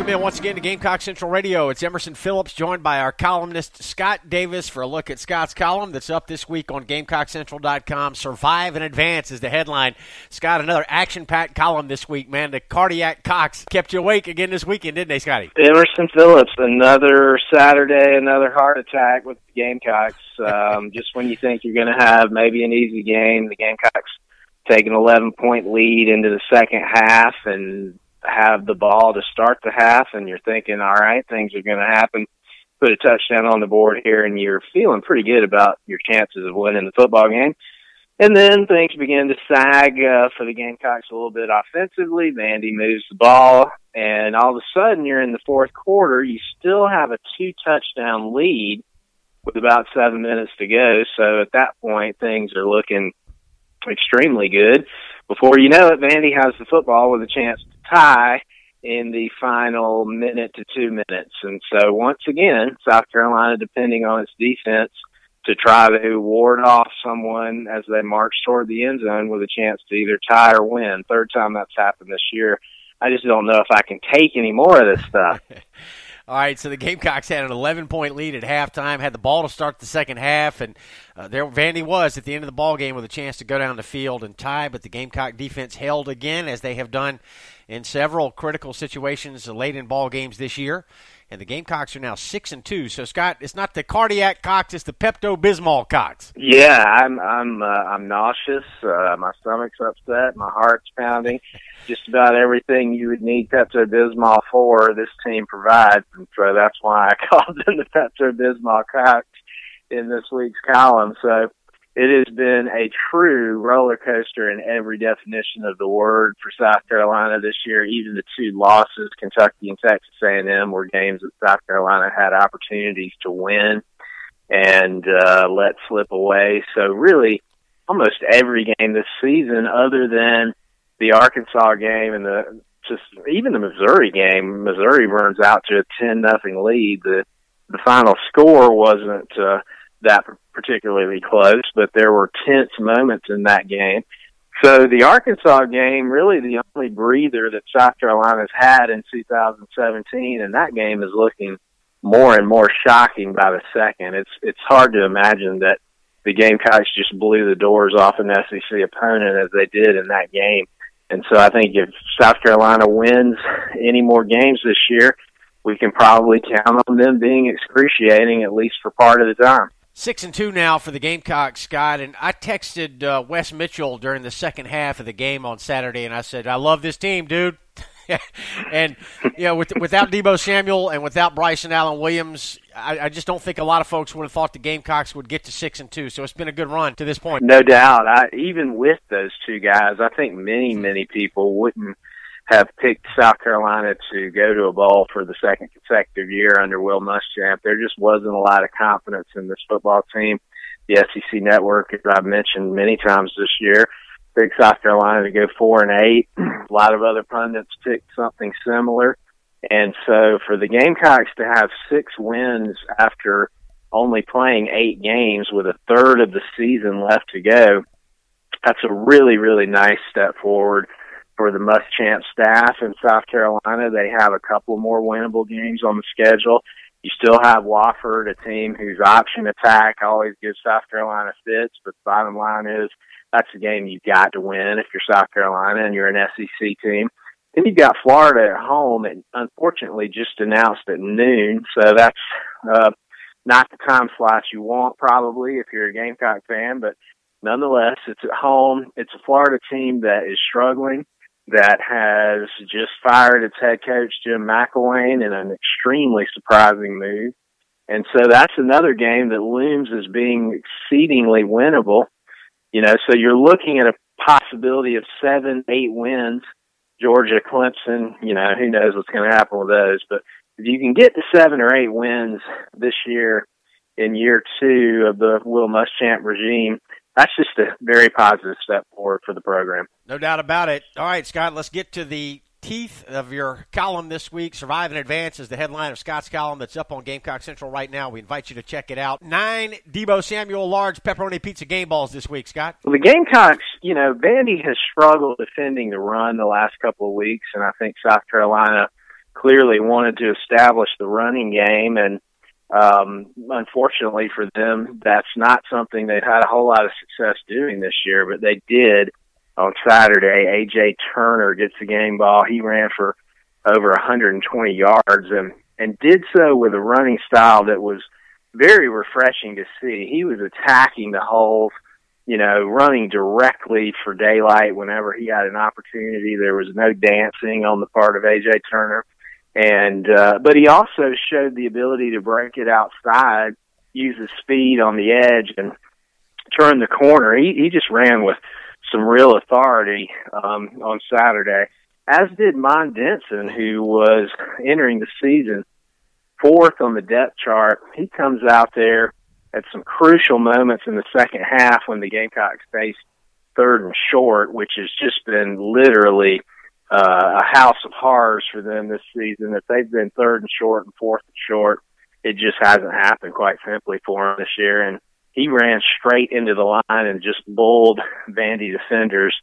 Welcome in once again to Gamecock Central Radio. It's Emerson Phillips, joined by our columnist Scott Davis for a look at Scott's column that's up this week on GamecockCentral.com. Survive and Advance is the headline. Scott, another action-packed column this week, man. The cardiac cocks kept you awake again this weekend, didn't they, Scotty? Emerson Phillips, another Saturday, another heart attack with the Gamecocks. Just when you think you're going to have maybe an easy game, the Gamecocks take an 11-point lead into the second half and have the ball to start the half, and you're thinking, all right, things are going to happen. Put a touchdown on the board here, and you're feeling pretty good about your chances of winning the football game. And then things begin to sag for the Gamecocks a little bit offensively. Vandy moves the ball, and all of a sudden you're in the fourth quarter. You still have a 2-touchdown lead with about 7 minutes to go. So at that point, things are looking extremely good. Before you know it, Vandy has the football with a chance to tie in the final minute to 2 minutes. And so once again, South Carolina, depending on its defense, to try to ward off someone as they march toward the end zone with a chance to either tie or win. Third time that's happened this year. I just don't know if I can take any more of this stuff. All right, so the Gamecocks had an 11-point lead at halftime, had the ball to start the second half, and there Vandy was at the end of the ball game with a chance to go down the field and tie, but the Gamecock defense held again, as they have done in several critical situations late in ball games this year. And the Gamecocks are now 6-2. So Scott, it's not the cardiac cocks; it's the Pepto Bismol cocks. Yeah, I'm nauseous. My stomach's upset. My heart's pounding. Just about everything you would need Pepto Bismol for, this team provides, and so that's why I called them the Pepto Bismol cocks in this week's column. So it has been a true roller coaster in every definition of the word for South Carolina this year. Even the two losses, Kentucky and Texas A&M, were games that South Carolina had opportunities to win and let slip away. So really, almost every game this season, other than the Arkansas game and even the Missouri game, Missouri burns out to a 10-0 lead. The final score wasn't that particularly close, but there were tense moments in that game. So the Arkansas game, really the only breather that South Carolina's had in 2017, and that game is looking more and more shocking by the second. It's hard to imagine that the Gamecocks just blew the doors off an SEC opponent as they did in that game. And so I think if South Carolina wins any more games this year, we can probably count on them being excruciating, at least for part of the time. 6-2 now for the Gamecocks, Scott, and I texted Wes Mitchell during the second half of the game on Saturday, and I said, I love this team, dude. And, you know, without Deebo Samuel and without Bryson Allen Williams, I just don't think a lot of folks would have thought the Gamecocks would get to 6-2, so it's been a good run to this point. No doubt. Even with those two guys, I think many people wouldn't have picked South Carolina to go to a bowl for the second consecutive year under Will Muschamp. There just wasn't a lot of confidence in this football team. The SEC Network, as I've mentioned many times this year, picked South Carolina to go 4-8. A lot of other pundits picked something similar. And so for the Gamecocks to have 6 wins after only playing 8 games with a third of the season left to go, that's a really, really nice step forward for the Muschamp staff in South Carolina. They have a couple more winnable games on the schedule. You still have Wofford, a team whose option attack always gives South Carolina fits, but the bottom line is that's a game you've got to win if you're South Carolina and you're an SEC team. Then you've got Florida at home, and unfortunately just announced at noon, so that's not the time slot you want probably if you're a Gamecock fan, but nonetheless, it's at home. It's a Florida team that is struggling, that has just fired its head coach, Jim McElwain, in an extremely surprising move. And so that's another game that looms as being exceedingly winnable. You know, so you're looking at a possibility of 7-8 wins. Georgia, Clemson, you know, who knows what's going to happen with those. But if you can get to 7 or 8 wins this year in year 2 of the Will Muschamp regime, that's just a very positive step forward for the program. No doubt about it. All right, Scott, let's get to the teeth of your column this week. Survive and Advance is the headline of Scott's column that's up on Gamecock Central right now. We invite you to check it out. 9 Deebo Samuel large pepperoni pizza game balls this week, Scott. Well, the Gamecocks, you know, Vandy has struggled defending the run the last couple of weeks, and I think South Carolina clearly wanted to establish the running game, and unfortunately for them, that's not something they've had a whole lot of success doing this year, but they did on Saturday. A.J. Turner gets the game ball. He ran for over 120 yards and did so with a running style that was very refreshing to see. He was attacking the holes, running directly for daylight whenever he had an opportunity. There was no dancing on the part of A.J. Turner. But he also showed the ability to break it outside, use his speed on the edge, and turn the corner. He just ran with some real authority on Saturday, as did Mon Denson, who was entering the season fourth on the depth chart. He comes out there at some crucial moments in the second half when the Gamecocks faced third and short, which has just been literally a house of horrors for them this season. If they've been third and short and fourth and short, it just hasn't happened, quite simply, for them this year. And he ran straight into the line and just bulled Vandy defenders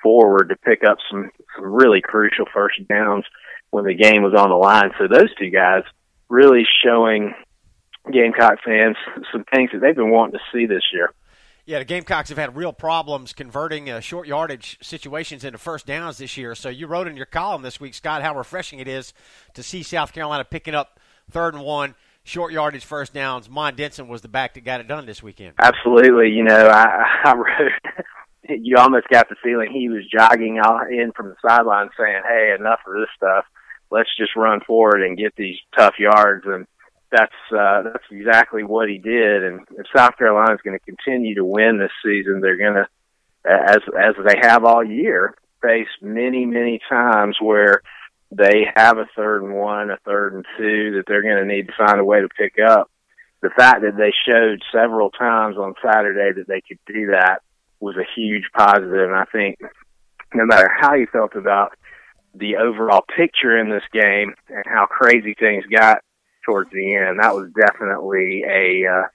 forward to pick up some really crucial first downs when the game was on the line. So those two guys really showing Gamecock fans some things that they've been wanting to see this year. Yeah, the Gamecocks have had real problems converting short yardage situations into first downs this year. So you wrote in your column this week, Scott, how refreshing it is to see South Carolina picking up 3rd and 1, short yardage first downs. Mon Denson was the back that got it done this weekend. Absolutely. I wrote, you almost got the feeling he was jogging in from the sideline saying, hey, enough of this stuff. Let's just run forward and get these tough yards. And that's exactly what he did. And if South Carolina is going to continue to win this season, they're going to, as they have all year, face many, many times where they have a 3rd and 1, a 3rd and 2 that they're going to need to find a way to pick up. The fact that they showed several times on Saturday that they could do that was a huge positive. And I think no matter how you felt about the overall picture in this game and how crazy things got towards the end, that was definitely a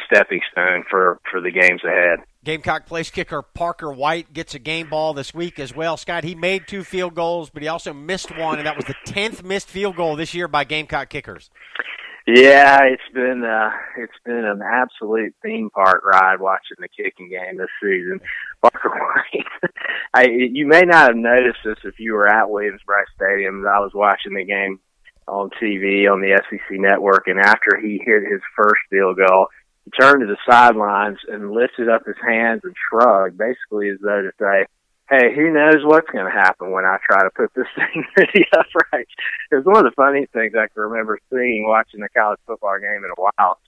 stepping stone for the games ahead. Gamecock place kicker Parker White gets a game ball this week as well. Scott, he made 2 field goals, but he also missed one, and that was the 10th missed field goal this year by Gamecock kickers. Yeah, it's been an absolute theme park ride watching the kicking game this season. Parker White, you may not have noticed this if you were at Williams-Brice Stadium. I was watching the game on TV on the SEC network, and after he hit his first field goal, he turned to the sidelines and lifted up his hands and shrugged, basically as though to say, hey, who knows what's going to happen when I try to put this thing to the uprights. It was one of the funniest things I can remember seeing watching a college football game in a while.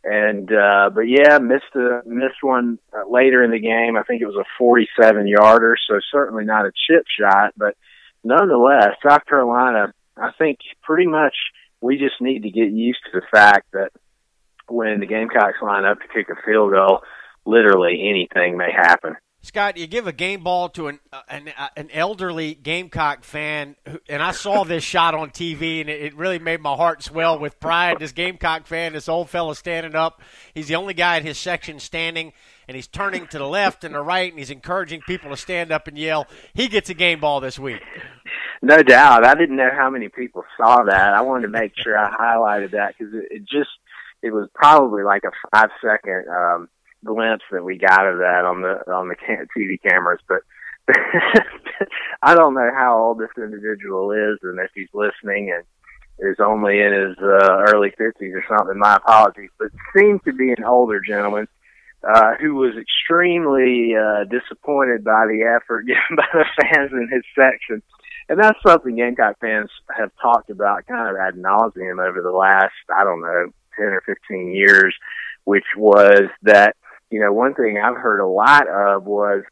And, but yeah, missed one later in the game. I think it was a 47-yarder, so certainly not a chip shot, but nonetheless, South Carolina, I think pretty much we just need to get used to the fact that when the Gamecocks line up to kick a field goal, literally anything may happen. Scott, you give a game ball to an elderly Gamecock fan, and I saw this shot on TV, and it really made my heart swell with pride. This Gamecock fan, this old fella standing up. He's the only guy in his section standing, and he's turning to the left and the right, and he's encouraging people to stand up and yell. He gets a game ball this week. No doubt. I didn't know how many people saw that. I wanted to make sure I highlighted that because it was probably like a 5-second glimpse that we got of that on the TV cameras. But I don't know how old this individual is, and if he's listening and is only in his early 50s or something, my apologies. But seemed to be an older gentleman who was extremely disappointed by the effort given by the fans in his section. And that's something Gamecock fans have talked about kind of ad nauseum over the last, 10 or 15 years, which was that, one thing I've heard a lot of was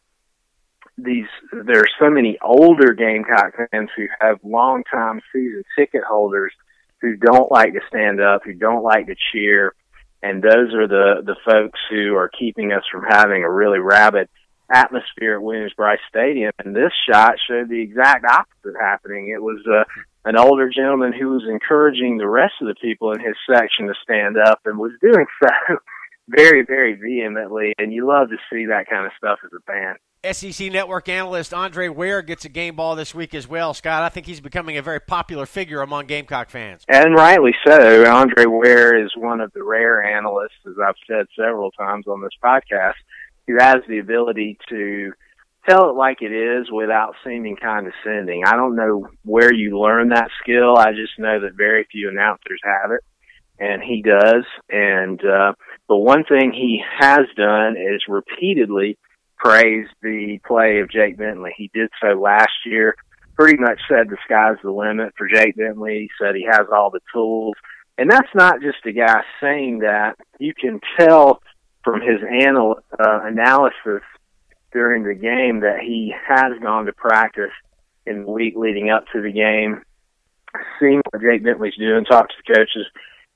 there are so many older Gamecock fans who have long-time season ticket holders who don't like to stand up, who don't like to cheer, and those are the folks who are keeping us from having a really rabid atmosphere at Williams-Brice Stadium. And this shot showed the exact opposite happening. It was an older gentleman who was encouraging the rest of the people in his section to stand up and was doing so very, very vehemently, and you love to see that kind of stuff as a fan. SEC Network analyst Andre Ware gets a game ball this week as well. Scott, I think he's becoming a very popular figure among Gamecock fans. And rightly so. Andre Ware is one of the rare analysts, as I've said several times on this podcast, who has the ability to tell it like it is without seeming condescending. I don't know where you learn that skill. I just know that very few announcers have it, and he does. And but one thing he has done is repeatedly praised the play of Jake Bentley. He did so last year, pretty much said the sky's the limit for Jake Bentley. He said he has all the tools. And that's not just a guy saying that. You can tell from his analysis during the game that he has gone to practice in the week leading up to the game, seeing what Jake Bentley's doing, talked to the coaches,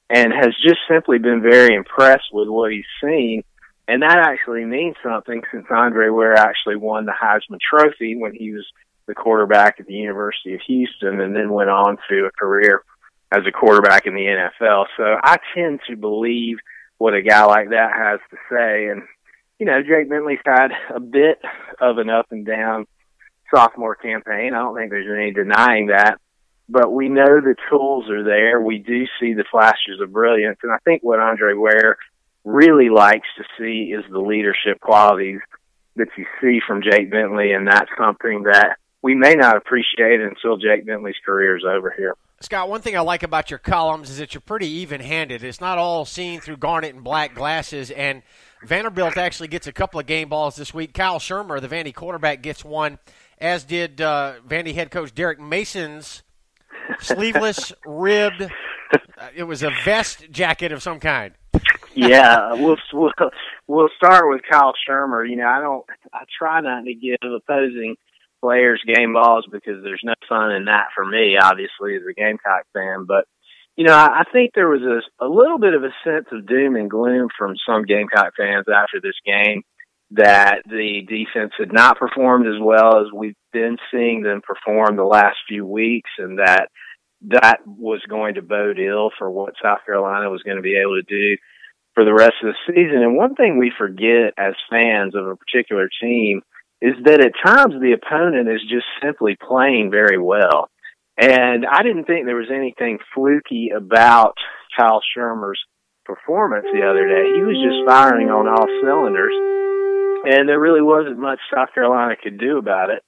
and has just simply been very impressed with what he's seen. And that actually means something, since Andre Ware actually won the Heisman Trophy when he was the quarterback at the University of Houston and then went on to a career as a quarterback in the NFL. So I tend to believe what a guy like that has to say. And, you know, Jake Bentley's had a bit of an up and down sophomore campaign. I don't think there's any denying that. But we know the tools are there. We do see the flashes of brilliance. And I think what Andre Ware really likes to see is the leadership qualities that you see from Jake Bentley, and that's something that we may not appreciate until Jake Bentley's career is over here. Scott, one thing I like about your columns is that you're pretty even-handed. It's not all seen through garnet and black glasses, and Vanderbilt actually gets a couple of game balls this week. Kyle Shermer, the Vandy quarterback, gets one, as did Vandy head coach Derek Mason's sleeveless, ribbed, it was a vest jacket of some kind. Yeah, we'll start with Kyle Shermer. You know, I try not to give opposing players game balls because there's no fun in that for me, obviously, as a Gamecock fan. But, you know, I think there was a little bit of a sense of doom and gloom from some Gamecock fans after this game, that the defense had not performed as well as we've been seeing them perform the last few weeks, and that was going to bode ill for what South Carolina was going to be able to do for the rest of the season. And one thing we forget as fans of a particular team is that at times the opponent is just simply playing very well. And I didn't think there was anything fluky about Kyle Shermer's performance the other day. He was just firing on all cylinders, and there really wasn't much South Carolina could do about it.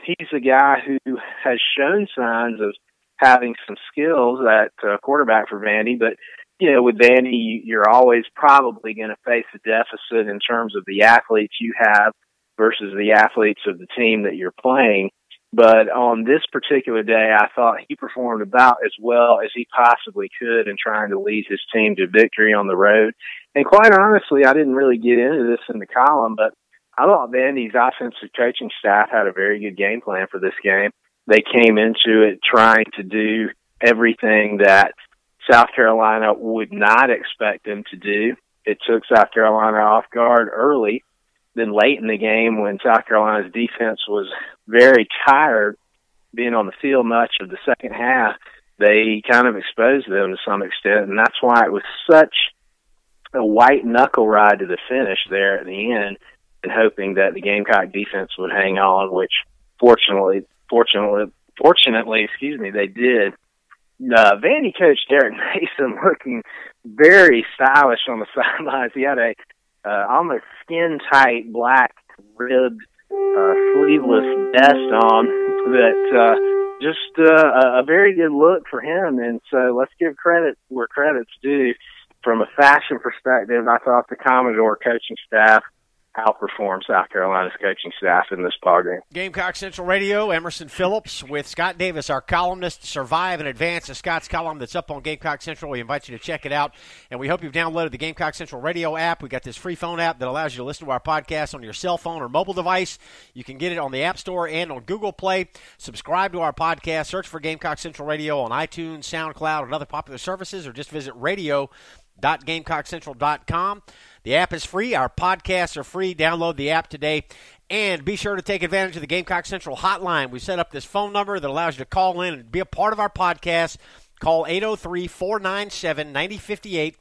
He's a guy who has shown signs of having some skills at quarterback for Vandy, but you know, with Vandy, you're always probably going to face a deficit in terms of the athletes you have versus the athletes of the team that you're playing. But on this particular day, I thought he performed about as well as he possibly could in trying to lead his team to victory on the road. And quite honestly, I didn't really get into this in the column, but I thought Vandy's offensive coaching staff had a very good game plan for this game. They came into it trying to do everything that South Carolina would not expect them to do. It took South Carolina off guard early. Then late in the game, when South Carolina's defense was very tired, being on the field much of the second half, they kind of exposed them to some extent, and that's why it was such a white knuckle ride to the finish there at the end, and hoping that the Gamecock defense would hang on, which fortunately, they did. Vandy coach Derek Mason looking very stylish on the sidelines. He had a almost skin-tight black ribbed sleeveless vest on that just a very good look for him. And so let's give credit where credit's due. From a fashion perspective, I thought the Commodore coaching staff outperform South Carolina's coaching staff in this ballgame. Gamecock Central Radio, Emerson Phillips with Scott Davis, our columnist. Survive and Advance is Scott's column that's up on Gamecock Central. We invite you to check it out, and we hope you've downloaded the Gamecock Central Radio app. We got this free phone app that allows you to listen to our podcast on your cell phone or mobile device. You can get it on the App Store and on Google Play. Subscribe to our podcast. Search for Gamecock Central Radio on iTunes, SoundCloud, and other popular services, or just visit radio.GamecockCentral.com. The app is free. Our podcasts are free. Download the app today. And be sure to take advantage of the Gamecock Central hotline. We set up this phone number that allows you to call in and be a part of our podcast. Call 803-497-9058.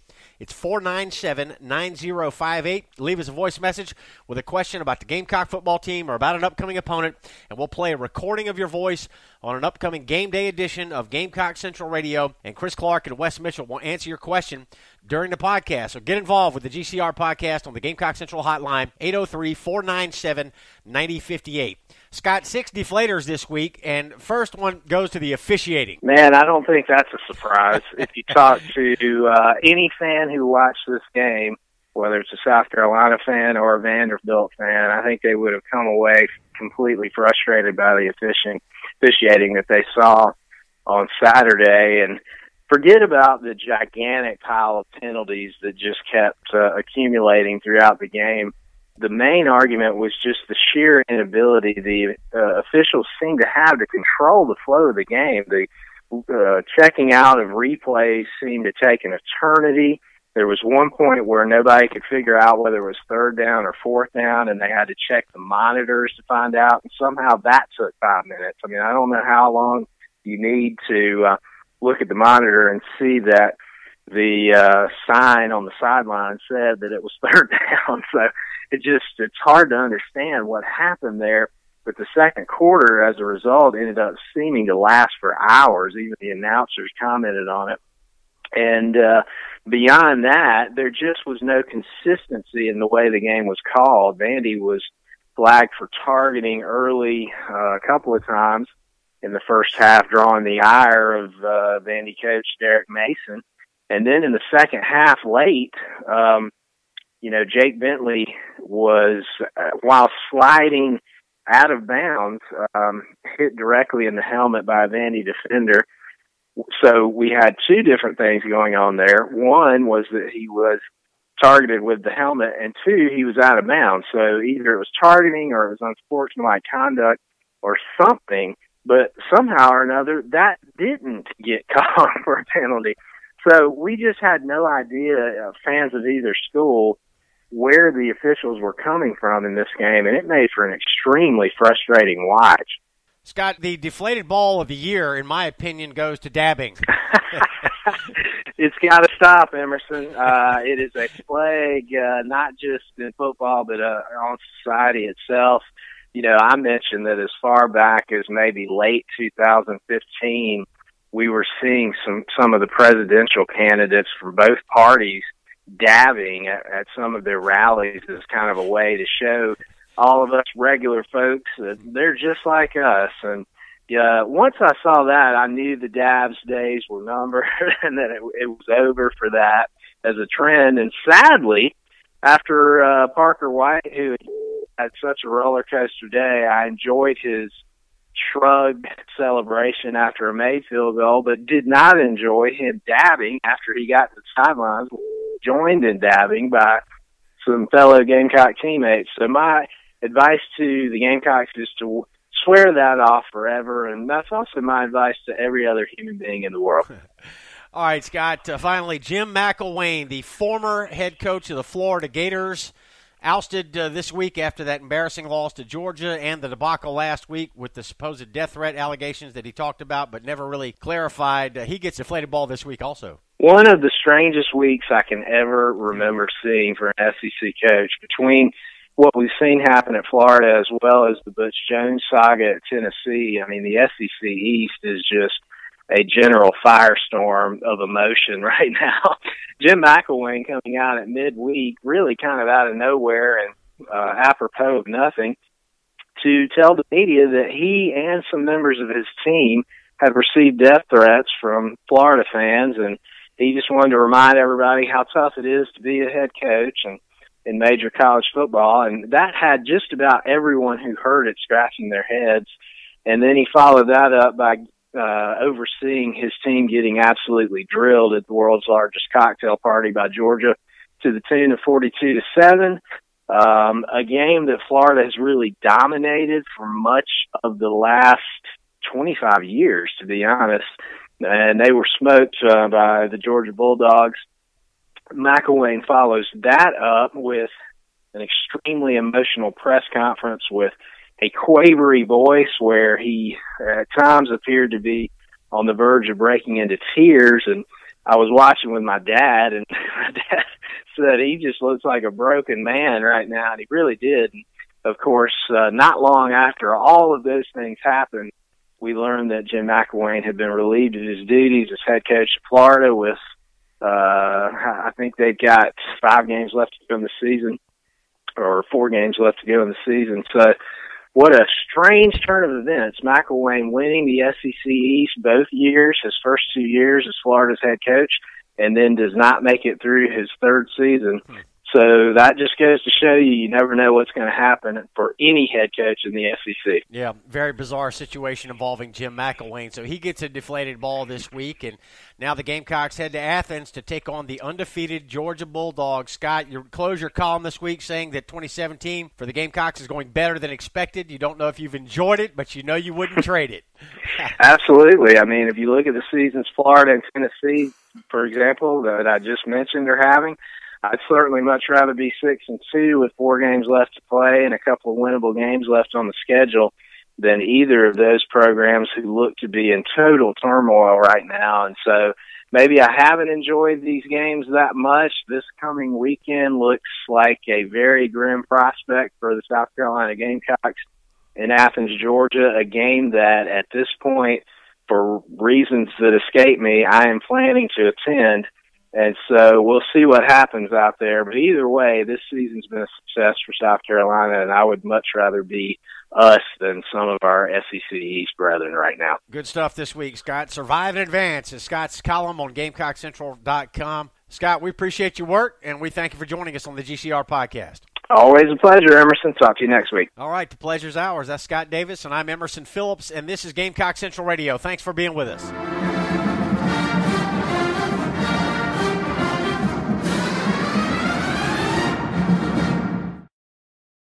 It's 497-9058. Leave us a voice message with a question about the Gamecock football team or about an upcoming opponent, and we'll play a recording of your voice on an upcoming game day edition of Gamecock Central Radio, and Chris Clark and Wes Mitchell will answer your question during the podcast. So get involved with the GCR podcast on the Gamecock Central hotline, 803-497-9058. Scott, 6 deflators this week, and first one goes to the officiating. Man, I don't think that's a surprise. If you talk to any fan who watched this game, whether it's a South Carolina fan or a Vanderbilt fan, I think they would have come away completely frustrated by the officiating that they saw on Saturday. And forget about the gigantic pile of penalties that just kept accumulating throughout the game. The main argument was just the sheer inability the officials seemed to have to control the flow of the game. The checking out of replays seemed to take an eternity. There was one point where nobody could figure out whether it was third down or fourth down, and they had to check the monitors to find out, and somehow that took 5 minutes. I mean, I don't know how long you need to look at the monitor and see that the sign on the sideline said that it was third down. So it's hard to understand what happened there. But the second quarter, as a result, ended up seeming to last for hours. Even the announcers commented on it. And beyond that, there just was no consistency in the way the game was called. Vandy was flagged for targeting early a couple of times in the first half, drawing the ire of Vandy coach Derek Mason. And then in the second half, late, Jake Bentley was, while sliding out of bounds, hit directly in the helmet by a Vandy defender. So we had 2 different things going on there. One was that he was targeted with the helmet, and 2, he was out of bounds. So either it was targeting or it was unsportsmanlike conduct or something, but somehow or another that didn't get called for a penalty. So we just had no idea, fans of either school, where the officials were coming from in this game, and it made for an extremely frustrating watch. Scott, the deflated ball of the year, in my opinion, goes to dabbing. It's got to stop, Emerson. It is a plague, not just in football, but on society itself. I mentioned that as far back as maybe late 2015, we were seeing some of the presidential candidates from both parties dabbing at some of their rallies as kind of a way to show all of us regular folks that they're just like us. And once I saw that, I knew the dabs days were numbered and that it was over for that as a trend. And sadly, after Parker White, who had such a roller coaster day, I enjoyed his shrug celebration after a made field goal, but did not enjoy him dabbing after he got to the sidelines, joined in dabbing by some fellow Gamecock teammates. So my advice to the Gamecocks is to swear that off forever, and that's also my advice to every other human being in the world. All right, Scott, finally, Jim McElwain, the former head coach of the Florida Gators, ousted this week after that embarrassing loss to Georgia and the debacle last week with the supposed death threat allegations that he talked about but never really clarified. He gets deflated ball this week also. One of the strangest weeks I can ever remember seeing for an SEC coach, between what we've seen happen at Florida as well as the Butch Jones saga at Tennessee. I mean, the SEC East is just a general firestorm of emotion right now. Jim McElwain coming out at midweek, really kind of out of nowhere and apropos of nothing, to tell the media that he and some members of his team had received death threats from Florida fans, and he just wanted to remind everybody how tough it is to be a head coach and in major college football. And that had just about everyone who heard it scratching their heads. And then he followed that up by overseeing his team getting absolutely drilled at the world's largest cocktail party by Georgia to the tune of 42-7. A game that Florida has really dominated for much of the last 25 years, to be honest. And they were smoked by the Georgia Bulldogs. McElwain follows that up with an extremely emotional press conference with a quavery voice where he at times appeared to be on the verge of breaking into tears, and I was watching with my dad, and my dad said he just looks like a broken man right now, and he really did. And of course, not long after all of those things happened, we learned that Jim McElwain had been relieved of his duties as head coach of Florida with, I think they've got 5 games left to go in the season, or 4 games left to go in the season. So what a strange turn of events. McElwain winning the SEC East both years, his first 2 years as Florida's head coach, and then does not make it through his 3rd season. So that just goes to show you never know what's going to happen for any head coach in the SEC. Yeah, very bizarre situation involving Jim McElwain. So he gets a deflated ball this week, and now the Gamecocks head to Athens to take on the undefeated Georgia Bulldogs. Scott, you close your column this week saying that 2017 for the Gamecocks is going better than expected. You don't know if you've enjoyed it, but you know you wouldn't trade it. Absolutely. I mean, if you look at the seasons Florida and Tennessee, for example, that I just mentioned are having, I'd certainly much rather be 6-2 with 4 games left to play and a couple of winnable games left on the schedule than either of those programs who look to be in total turmoil right now. And so maybe I haven't enjoyed these games that much. This coming weekend looks like a very grim prospect for the South Carolina Gamecocks in Athens, Georgia, a game that at this point, for reasons that escape me, I am planning to attend. And so we'll see what happens out there. But either way, this season's been a success for South Carolina, and I would much rather be us than some of our SEC East brethren right now. Good stuff this week, Scott. Survive in Advance is Scott's column on GamecockCentral.com. Scott, we appreciate your work, and we thank you for joining us on the GCR podcast. Always a pleasure, Emerson. Talk to you next week. All right, the pleasure's ours. That's Scott Davis, and I'm Emerson Phillips, and this is Gamecock Central Radio. Thanks for being with us.